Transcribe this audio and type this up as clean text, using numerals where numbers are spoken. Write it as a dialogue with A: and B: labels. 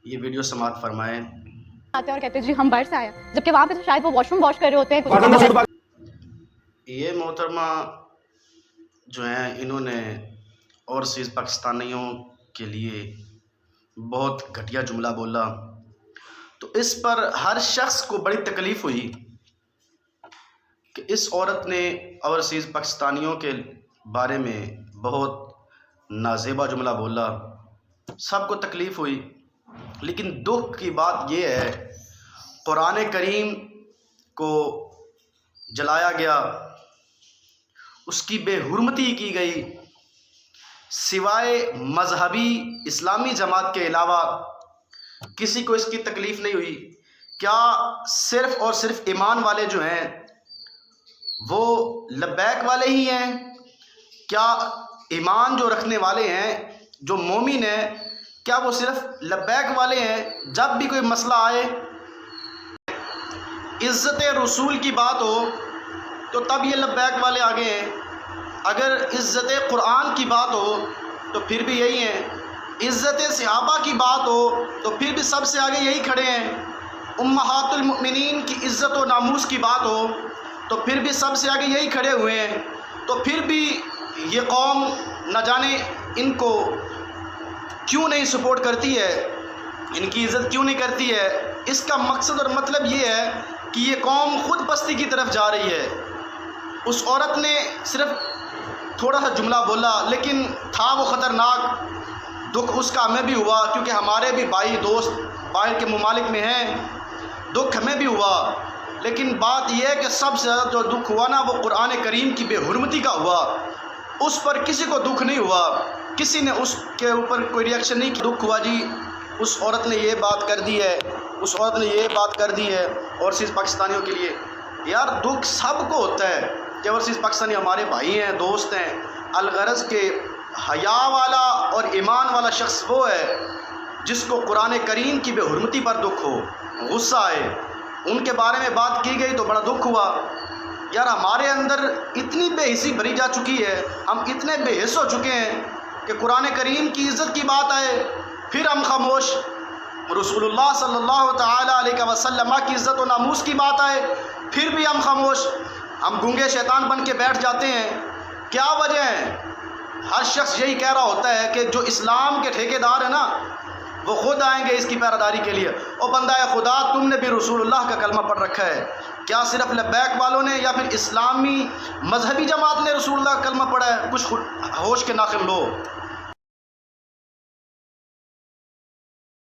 A: یہ ویڈیو سماعت فرمائیں۔
B: آتے اور کہتے جی ہم باہر سے آئے، جبکہ وہاں پہ تو شاید وہ واش روم واش کر رہے ہوتے ہیں۔
A: یہ محترمہ جو ہیں انہوں نے اوورسیز پاکستانیوں کے لیے بہت گھٹیا جملہ بولا، تو اس پر ہر شخص کو بڑی تکلیف ہوئی کہ اس عورت نے اوورسیز پاکستانیوں کے بارے میں بہت نازیبا جملہ بولا، سب کو تکلیف ہوئی۔ لیکن دکھ کی بات یہ ہے، قرآن کریم کو جلایا گیا، اس کی بے حرمتی کی گئی، سوائے مذہبی اسلامی جماعت کے علاوہ کسی کو اس کی تکلیف نہیں ہوئی۔ کیا صرف اور صرف ایمان والے جو ہیں وہ لبیک والے ہی ہیں؟ کیا ایمان جو رکھنے والے ہیں، جو مومن ہیں، کیا وہ صرف لبیک والے ہیں؟ جب بھی کوئی مسئلہ آئے، عزت رسول کی بات ہو تو تب یہ لبیک والے آگے ہیں، اگر عزت قرآن کی بات ہو تو پھر بھی یہی ہیں، عزت صحابہ کی بات ہو تو پھر بھی سب سے آگے یہی کھڑے ہیں، امہات المؤمنین کی عزت و ناموس کی بات ہو تو پھر بھی سب سے آگے یہی کھڑے ہوئے ہیں۔ تو پھر بھی یہ قوم نہ جانے ان کو کیوں نہیں سپورٹ کرتی ہے، ان کی عزت کیوں نہیں کرتی ہے۔ اس کا مقصد اور مطلب یہ ہے کہ یہ قوم خود پستی کی طرف جا رہی ہے۔ اس عورت نے صرف تھوڑا سا جملہ بولا، لیکن تھا وہ خطرناک۔ دکھ اس کا ہمیں بھی ہوا، کیونکہ ہمارے بھی بھائی دوست باہر کے ممالک میں ہیں، دکھ ہمیں بھی ہوا۔ لیکن بات یہ ہے کہ سب سے زیادہ جو دکھ ہوا نا، وہ قرآن کریم کی بے حرمتی کا ہوا۔ اس پر کسی کو دکھ نہیں ہوا، کسی نے اس کے اوپر کوئی ریئیکشن نہیں کیا۔ دکھ ہوا جی اس عورت نے یہ بات کر دی ہے، اس عورت نے یہ بات کر دی ہے اوورسیز پاکستانیوں کے لیے۔ یار دکھ سب کو ہوتا ہے کہ اوورسیز پاکستانی ہمارے بھائی ہیں، دوست ہیں، الغرض کے حیا والا اور ایمان والا شخص وہ ہے جس کو قرآن کریم کی بے حرمتی پر دکھ ہو، غصہ آئے۔ ان کے بارے میں بات کی گئی تو بڑا دکھ ہوا۔ یار ہمارے اندر اتنی بے حسی بھری جا چکی ہے، ہم اتنے بے حس ہو چکے ہیں کہ قرآن کریم کی عزت کی بات آئے پھر ہم خاموش، رسول اللہ صلی اللہ تعالیٰ علیہ وسلم کی عزت و ناموس کی بات آئے پھر بھی ہم خاموش، ہم گونگے شیطان بن کے بیٹھ جاتے ہیں۔ کیا وجہ ہے؟ ہر شخص یہی کہہ رہا ہوتا ہے کہ جو اسلام کے ٹھیکیدار ہیں نا، وہ خود آئیں گے اس کی پیراداری کے لیے۔ او بندہ خدا، تم نے بھی رسول اللہ کا کلمہ پڑھ رکھا ہے، کیا صرف لبیک والوں نے یا پھر اسلامی مذہبی جماعت نے رسول اللہ کا کلمہ پڑھا ہے؟ کچھ ہوش کے ناخن لو۔